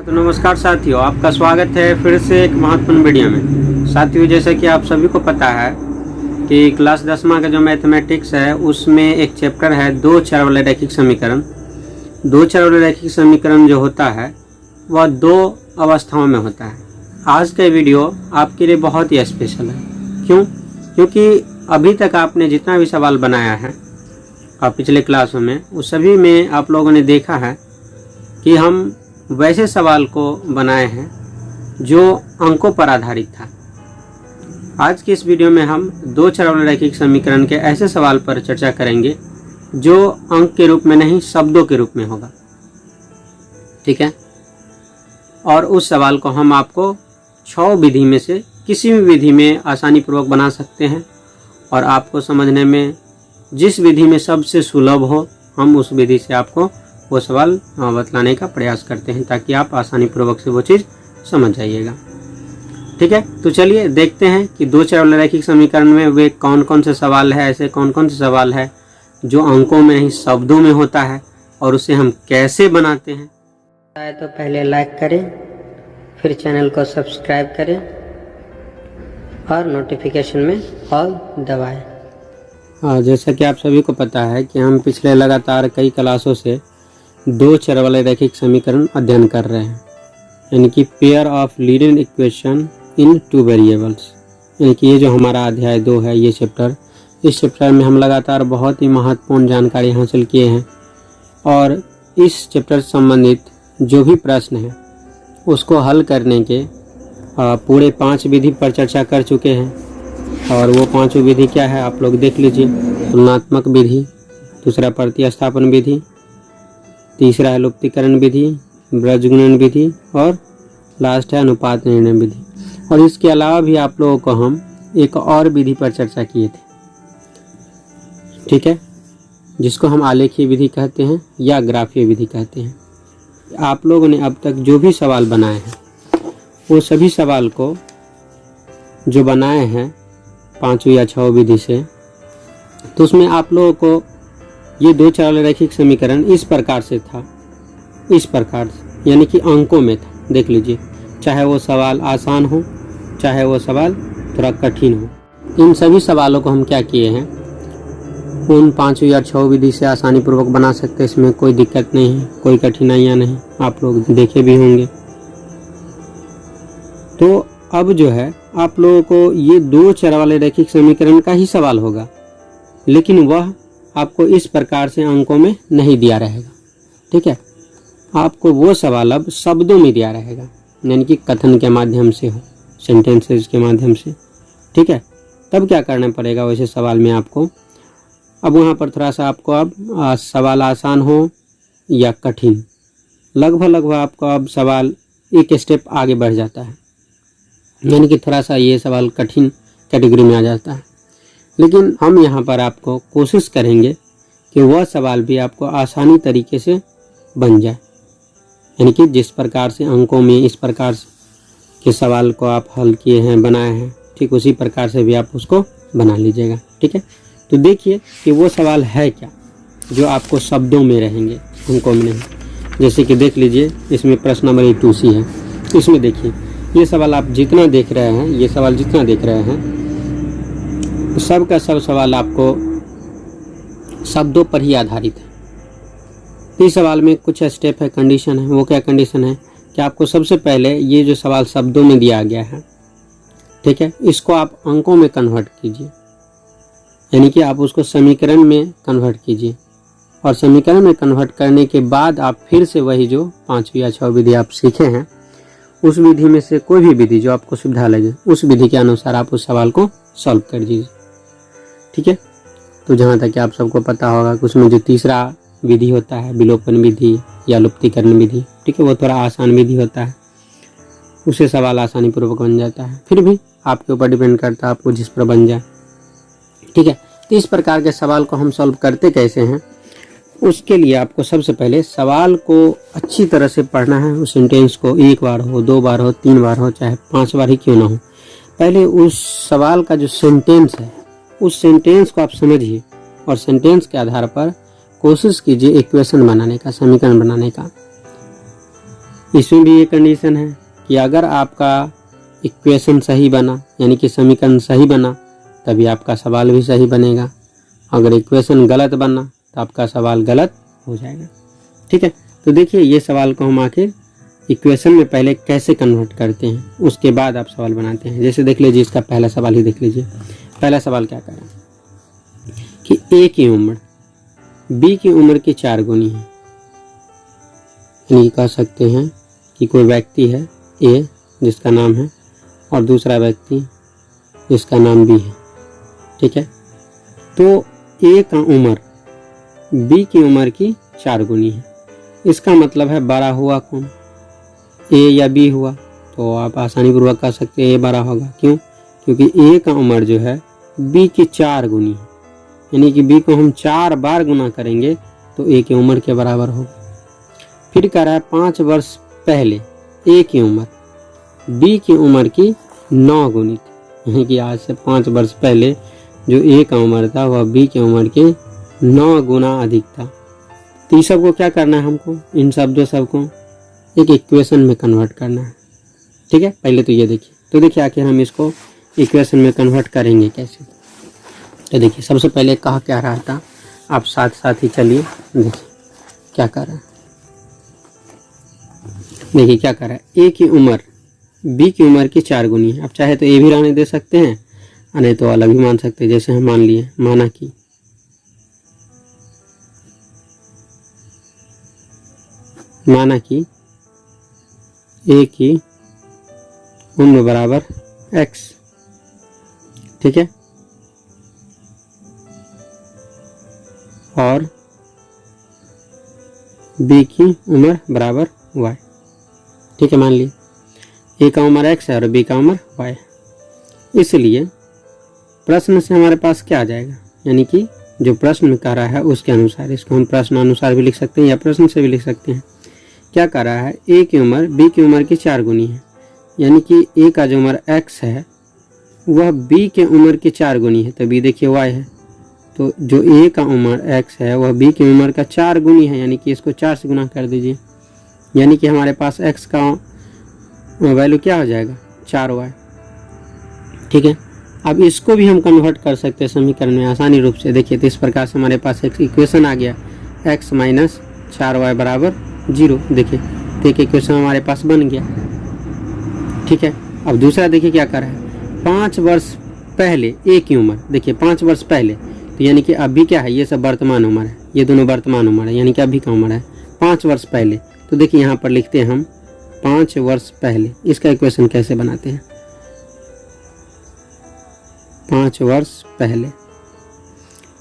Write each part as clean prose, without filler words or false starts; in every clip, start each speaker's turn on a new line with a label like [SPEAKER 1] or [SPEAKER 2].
[SPEAKER 1] तो नमस्कार साथियों, आपका स्वागत है फिर से एक महत्वपूर्ण वीडियो में। साथियों, जैसे कि आप सभी को पता है कि क्लास 10वां का जो मैथमेटिक्स है उसमें एक चैप्टर है दो चर वाले रैखिक समीकरण। दो चर वाले रैखिक समीकरण जो होता है वह दो अवस्थाओं में होता है। आज का वीडियो आपके लिए बहुत ही स्पेशल है। क्यों? क्योंकि अभी तक आपने जितना भी सवाल बनाया है पिछले क्लासों में, उस सभी में आप लोगों ने देखा है कि हम वैसे सवाल को बनाए हैं जो अंकों पर आधारित था। आज की इस वीडियो में हम दो चर वाले रैखिक समीकरण के ऐसे सवाल पर चर्चा करेंगे जो अंक के रूप में नहीं, शब्दों के रूप में होगा। ठीक है? और उस सवाल को हम आपको 6 विधि में से किसी भी विधि में आसानी पूर्वक बना सकते हैं, और आपको समझने में जिस विधि में सबसे सुलभ हो, हम उस विधि से आपको वो सवाल बतलाने का प्रयास करते हैं ताकि आप आसानी पूर्वक से वो चीज़ समझ जाइएगा। ठीक है, तो चलिए देखते हैं कि दो चर वाले रैखिक समीकरण में वे कौन कौन से सवाल है, ऐसे कौन कौन से सवाल है जो अंकों में नहीं शब्दों में होता है, और उसे हम कैसे बनाते हैं। तो पहले लाइक करें, फिर चैनल को सब्सक्राइब करें और नोटिफिकेशन में ऑल दबाएं। जैसा कि आप सभी को पता है कि हम पिछले लगातार कई क्लासों से दो चर वाले रैखिक समीकरण अध्ययन कर रहे हैं, यानी कि pair of linear equation in two variables, यानी कि ये जो हमारा अध्याय 2 है, ये चैप्टर, इस चैप्टर में हम लगातार बहुत ही महत्वपूर्ण जानकारी हासिल किए हैं, और इस चैप्टर से संबंधित जो भी प्रश्न है उसको हल करने के पूरे 5 विधि पर चर्चा कर चुके हैं। और वो 5 विधि क्या है आप लोग देख लीजिए। तुलनात्मक विधि, दूसरा प्रतिस्थापन विधि, तीसरा है लुप्तीकरण विधि, ब्रजगुणन विधि, और लास्ट है अनुपात निर्णय विधि। और इसके अलावा भी आप लोगों को हम एक और विधि पर चर्चा किए थे, ठीक है, जिसको हम आलेखीय विधि कहते हैं या ग्राफीय विधि कहते हैं। आप लोगों ने अब तक जो भी सवाल बनाए हैं वो सभी सवाल को जो बनाए हैं 5 या 6 विधि से, तो उसमें आप लोगों को ये दो चर वाले रैखिक समीकरण इस प्रकार से था, इस प्रकार से, यानी कि अंकों में था। देख लीजिए, चाहे वो सवाल आसान हो, चाहे वो सवाल थोड़ा कठिन हो, इन सभी सवालों को हम क्या किए हैं, उन 5 या 6 विधि से आसानी पूर्वक बना सकते हैं। इसमें कोई दिक्कत नहीं है, कोई कठिनाइयाँ नहीं, आप लोग देखे भी होंगे। तो अब जो है आप लोगों को ये दो चर वाले रैखिक समीकरण का ही सवाल होगा, लेकिन वह आपको इस प्रकार से अंकों में नहीं दिया रहेगा। ठीक है, आपको वो सवाल अब शब्दों में दिया रहेगा, यानी कि कथन के माध्यम से हो, सेंटेंसेस के माध्यम से। ठीक है, तब क्या करना पड़ेगा वैसे सवाल में आपको। अब वहाँ पर थोड़ा सा आपको अब सवाल आसान हो या कठिन, लगभग आपको अब सवाल एक स्टेप आगे बढ़ जाता है, यानी कि थोड़ा सा ये सवाल कठिन कैटेगरी में आ जाता है। लेकिन हम यहाँ पर आपको कोशिश करेंगे कि वह सवाल भी आपको आसानी तरीके से बन जाए, यानी कि जिस प्रकार से अंकों में इस प्रकार के सवाल को आप हल किए हैं, बनाए हैं, ठीक उसी प्रकार से भी आप उसको बना लीजिएगा। ठीक है, तो देखिए कि वो सवाल है क्या जो आपको शब्दों में रहेंगे, अंकों में नहीं। जैसे कि देख लीजिए, इसमें प्रश्न नंबर 2C है। इसमें देखिए, ये सवाल आप जितना देख रहे हैं, ये सवाल जितना देख रहे हैं, सब का सब सवाल आपको शब्दों पर ही आधारित है। इस सवाल में कुछ स्टेप है, कंडीशन है। वो क्या कंडीशन है कि आपको सबसे पहले ये जो सवाल शब्दों में दिया गया है, ठीक है, इसको आप अंकों में कन्वर्ट कीजिए, यानी कि आप उसको समीकरण में कन्वर्ट कीजिए, और समीकरण में कन्वर्ट करने के बाद आप फिर से वही जो 5 या 6 विधि आप सीखे हैं, उस विधि में से कोई भी विधि जो आपको सुविधा लगे, उस विधि के अनुसार आप उस सवाल को सॉल्व कर दीजिए। ठीक है, तो जहाँ तक कि आप सबको पता होगा कि उसमें जो तीसरा विधि होता है, विलोपन विधि या लुप्तीकरण विधि, ठीक है, वो थोड़ा आसान विधि होता है, उससे सवाल आसानी पूर्वक बन जाता है। फिर भी आपके ऊपर डिपेंड करता है आपको जिस पर बन जाए। ठीक है, तो इस प्रकार के सवाल को हम सॉल्व करते कैसे हैं, उसके लिए आपको सबसे पहले सवाल को अच्छी तरह से पढ़ना है। उस सेंटेंस को 1 बार हो, 2 बार हो, 3 बार हो, चाहे 5 बार ही क्यों ना हो, पहले उस सवाल का जो सेंटेंस है उस सेंटेंस को आप समझिए, और सेंटेंस के आधार पर कोशिश कीजिए इक्वेशन बनाने का, समीकरण बनाने का। इसमें भी ये कंडीशन है कि अगर आपका इक्वेशन सही बना, यानी कि समीकरण सही बना, तभी आपका सवाल भी सही बनेगा। अगर इक्वेशन गलत बना तो आपका सवाल गलत हो जाएगा। ठीक है, तो देखिए ये सवाल को हम आखिर इक्वेशन में पहले कैसे कन्वर्ट करते हैं, उसके बाद आप सवाल बनाते हैं। जैसे देख लीजिए, इसका पहला सवाल ही देख लीजिए। पहला सवाल क्या करें कि ए की उम्र बी की उम्र की 4 गुनी है। यानी कह सकते हैं कि कोई व्यक्ति है ए जिसका नाम है, और दूसरा व्यक्ति जिसका नाम बी है। ठीक है, तो ए का उम्र बी की उम्र की 4 गुनी है। इसका मतलब है बड़ा हुआ कौन, ए या बी हुआ? तो आप आसानी पूर्वक कह सकते हैं ए बड़ा होगा। क्यों? क्योंकि ए का उम्र जो है बी की 4 गुनी है, यानी कि बी को हम 4 बार गुना करेंगे तो ए की उम्र के बराबर होगा। फिर कह रहा है 5 वर्ष पहले ए की उम्र बी की उम्र की 9 गुनी थी, यानी कि आज से 5 वर्ष पहले जो ए का उम्र था वह बी की उम्र के 9 गुना अधिक था। तो इस सबको क्या करना है हमको, इन शब्दों सबको एक इक्वेशन में कन्वर्ट करना है। ठीक है, पहले तो ये देखिए। तो देखिए आखिर हम इसको इक्वेशन में कन्वर्ट करेंगे कैसे। तो देखिए सबसे पहले कहा क्या रहा था, आप साथ साथ ही चलिए। देखिए क्या कर रहा है, देखिए क्या कर रहा है। ए की उम्र बी की उम्र की 4 गुनी है। आप चाहे तो ए भी रहने दे सकते हैं, नहीं तो अलग भी मान सकते हैं। जैसे हम मान लिए, माना कि ए की उम्र बराबर x। ठीक है, और b की उम्र बराबर y। ठीक है, मान लिए a का उम्र x है और b का उम्र y है। इसलिए प्रश्न से हमारे पास क्या आ जाएगा, यानी कि जो प्रश्न में कह रहा है उसके अनुसार, इसको हम प्रश्न अनुसार भी लिख सकते हैं या प्रश्न से भी लिख सकते हैं। क्या कह रहा है, ए की उम्र बी की उम्र की 4 गुनी है, यानी कि ए का जो उम्र x है वह बी के उम्र की 4 गुनी है। तो बी देखिए y है, तो जो ए का उम्र x है वह बी की उम्र का 4 गुनी है, यानी कि इसको 4 से गुना कर दीजिए। यानी कि हमारे पास x का वैल्यू क्या हो जाएगा, 4y। ठीक है, अब इसको भी हम कन्वर्ट कर सकते हैं समीकरण में आसानी रूप से। देखिए तो इस प्रकार से हमारे पास एक इक्वेशन आ गया, x माइनस 4y बराबर 0। देखिए तो एक इक्वेशन हमारे पास बन गया। ठीक है, अब दूसरा देखिए क्या कर रहा है, 5 वर्ष पहले ए की उम्र। देखिए 5 वर्ष पहले, तो यानी कि अभी क्या है, ये सब वर्तमान उम्र है, ये दोनों वर्तमान उम्र है, यानी कि अभी का उम्र है 5 वर्ष पहले। तो देखिए यहाँ पर लिखते हैं हम 5 वर्ष पहले। इसका इक्वेशन कैसे बनाते हैं, 5 वर्ष पहले,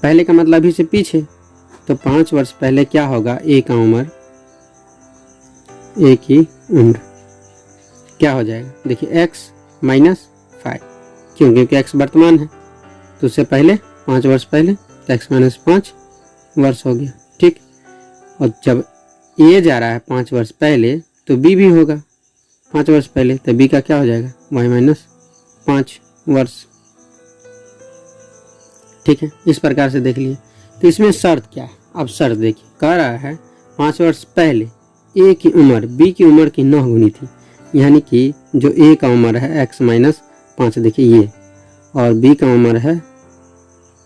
[SPEAKER 1] पहले का मतलब अभी से पीछे। तो 5 वर्ष पहले क्या होगा, ए का उम्र, ए की उम्र क्या हो जाएगा, देखिए x माइनस 5। क्यों? क्योंकि x वर्तमान है, तो उससे पहले 5 वर्ष पहले, तो x माइनस 5 वर्ष हो गया। ठीक, और जब a जा रहा है 5 वर्ष पहले तो b भी होगा 5 वर्ष पहले, तो b का क्या हो जाएगा, y माइनस 5 वर्ष। ठीक है, इस प्रकार से देख लिए। तो इसमें शर्त क्या है, अब शर्त देखिए, कह रहा है 5 वर्ष पहले ए की उम्र बी की उम्र की 9 गुनी थी, यानी कि जो ए का उम्र है x माइनस 5, देखिए ये, और बी का उम्र है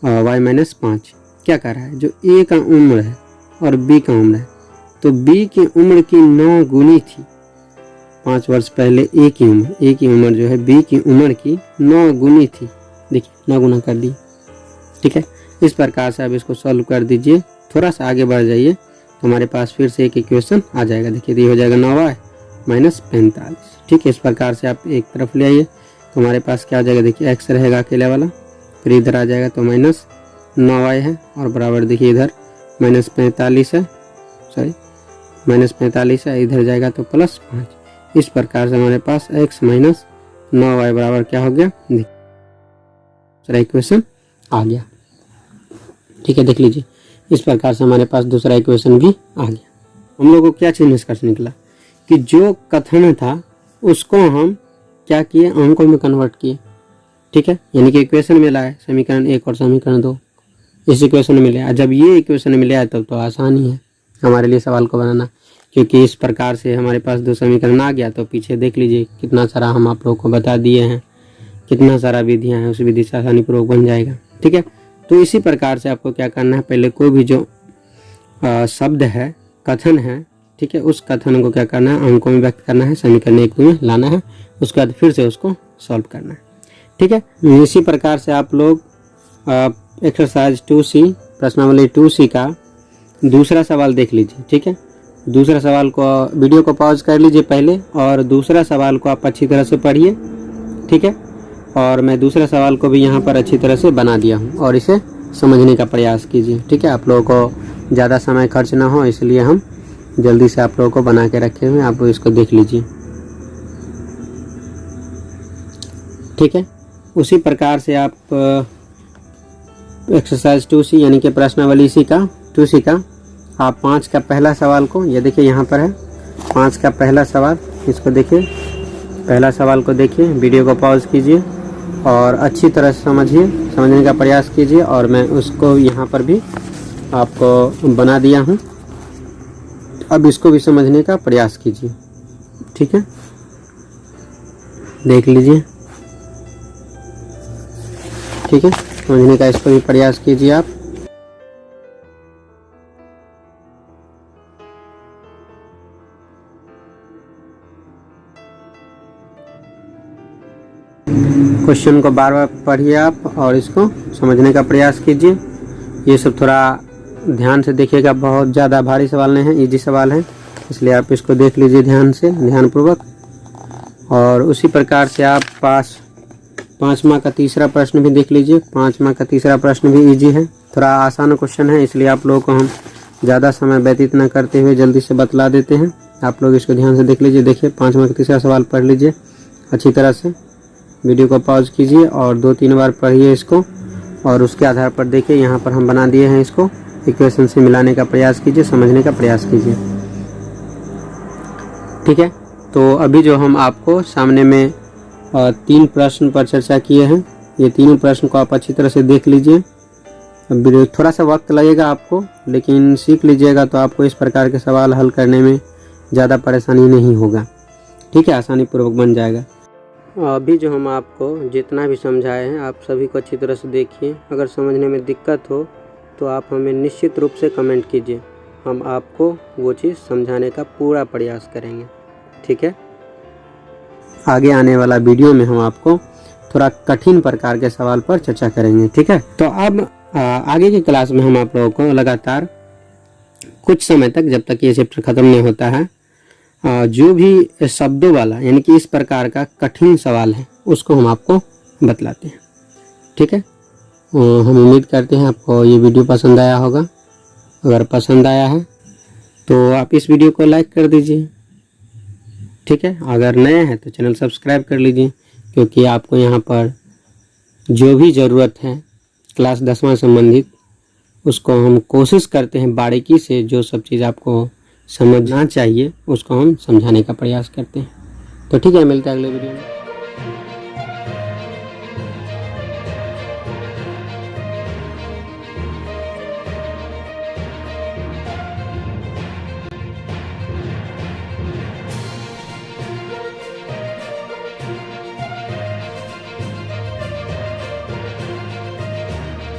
[SPEAKER 1] y माइनस 5। क्या कह रहा है, जो ए का उम्र है और बी का उम्र है, तो बी की उम्र की 9 गुनी थी। 5 वर्ष पहले ए की उम्र जो है बी की उम्र की 9 गुनी थी। देखिए 9 गुना कर दी। ठीक है, इस प्रकार से आप इसको सॉल्व कर दीजिए। थोड़ा सा आगे बढ़ जाइए तो हमारे पास फिर से एक इक्वेशन आ जाएगा। देखिए ये हो जाएगा 9y माइनस 45। ठीक है, इस प्रकार से आप एक तरफ ले आइए तो हमारे पास क्या आ जाएगा, देखिए x रहेगा अकेले वाला, फिर इधर आ जाएगा तो माइनस 9y है, और बराबर देखिए इधर माइनस 45 है, सॉरी माइनस 45 है, इधर जाएगा तो प्लस 5। इस प्रकार से हमारे पास x माइनस 9y बराबर क्या हो गया, दूसरा इक्वेशन आ गया। ठीक है, देख लीजिए इस प्रकार से हमारे पास दूसरा इक्वेशन भी आ गया। हम लोगों को क्या चीज निष्कर्ष निकला कि जो कथन था उसको हम क्या किए, अंकों में कन्वर्ट किए। ठीक है, यानी कि इक्वेशन में लाए समीकरण 1 और समीकरण 2 इस इक्वेशन में ले आया। जब ये इक्वेशन में ले आया तब तो आसान ही है हमारे लिए सवाल को बनाना, क्योंकि इस प्रकार से हमारे पास 2 समीकरण आ गया। तो पीछे देख लीजिए कितना सारा हम आप लोगों को बता दिए हैं, कितना सारा विधियां हैं, उस विधि से आसानी पूर्वक बन जाएगा। ठीक है, तो इसी प्रकार से आपको क्या करना है, पहले कोई भी जो शब्द है, कथन है, ठीक है, उस कथन को क्या करना है, अंकों में व्यक्त करना है, समीकरण 1 में लाना है, उसके बाद फिर से उसको सॉल्व करना है। ठीक है, इसी प्रकार से आप लोग एक्सरसाइज 2C प्रश्नावली 2C का दूसरा सवाल देख लीजिए। ठीक है, दूसरा सवाल को वीडियो को पॉज कर लीजिए पहले, और दूसरा सवाल को आप अच्छी तरह से पढ़िए। ठीक है, और मैं दूसरा सवाल को भी यहाँ पर अच्छी तरह से बना दिया हूँ, और इसे समझने का प्रयास कीजिए। ठीक है, आप लोगों को ज़्यादा समय खर्च ना हो, इसलिए हम जल्दी से आप लोगों को बना के रखे हुए हैं, आप इसको देख लीजिए। ठीक है, उसी प्रकार से आप एक्सरसाइज 2C यानी कि प्रश्नावली 2C का आप 5 का पहला सवाल को, ये देखिए यहाँ पर है 5 का पहला सवाल, इसको देखिए, पहला सवाल को देखिए, वीडियो को पॉज कीजिए और अच्छी तरह से समझने का प्रयास कीजिए। और मैं उसको यहाँ पर भी आपको बना दिया हूँ, अब इसको भी समझने का प्रयास कीजिए। ठीक है, देख लीजिए। ठीक है, समझने का इसको भी प्रयास कीजिए आप। क्वेश्चन को बार बार पढ़िए आप और इसको समझने का प्रयास कीजिए। ये सब थोड़ा ध्यान से देखिएगा, बहुत ज़्यादा भारी सवाल नहीं है, इजी सवाल है, इसलिए आप इसको देख लीजिए ध्यान से, ध्यानपूर्वक। और उसी प्रकार से आप 5वां का तीसरा प्रश्न भी देख लीजिए। 5वां का तीसरा प्रश्न भी इजी है, थोड़ा आसान क्वेश्चन है, इसलिए आप लोगों को हम ज़्यादा समय व्यतीत न करते हुए जल्दी से बतला देते हैं। आप लोग इसको ध्यान से देख लीजिए। देखिए 5वां का तीसरा सवाल पढ़ लीजिए अच्छी तरह से, वीडियो को पॉज कीजिए और 2-3 बार पढ़िए इसको, और उसके आधार पर देखिए यहाँ पर हम बना दिए हैं, इसको इक्वेशन से मिलाने का प्रयास कीजिए, समझने का प्रयास कीजिए। ठीक है, तो अभी जो हम आपको सामने में 3 प्रश्न पर चर्चा किए हैं, ये तीनों प्रश्न को आप अच्छी तरह से देख लीजिए। अब थोड़ा सा वक्त लगेगा आपको, लेकिन सीख लीजिएगा तो आपको इस प्रकार के सवाल हल करने में ज़्यादा परेशानी नहीं होगा। ठीक है, आसानी पूर्वक बन जाएगा। अभी जो हम आपको जितना भी समझाए हैं, आप सभी को अच्छी तरह से देखिए। अगर समझने में दिक्कत हो तो आप हमें निश्चित रूप से कमेंट कीजिए, हम आपको वो चीज़ समझाने का पूरा प्रयास करेंगे। ठीक है, आगे आने वाला वीडियो में हम आपको थोड़ा कठिन प्रकार के सवाल पर चर्चा करेंगे। ठीक है, तो अब आगे की क्लास में हम आप लोगों को लगातार कुछ समय तक, जब तक ये चैप्टर ख़त्म नहीं होता है, जो भी शब्दों वाला यानी कि इस प्रकार का कठिन सवाल है उसको हम आपको बतलाते हैं। ठीक है, हम उम्मीद करते हैं आपको ये वीडियो पसंद आया होगा। अगर पसंद आया है तो आप इस वीडियो को लाइक कर दीजिए। ठीक है, अगर नए हैं तो चैनल सब्सक्राइब कर लीजिए, क्योंकि आपको यहाँ पर जो भी ज़रूरत है क्लास 10वां संबंधित, उसको हम कोशिश करते हैं बारीकी से, जो सब चीज़ आपको समझना चाहिए उसको हम समझाने का प्रयास करते हैं। तो ठीक है, मिलते हैं अगले वीडियो में।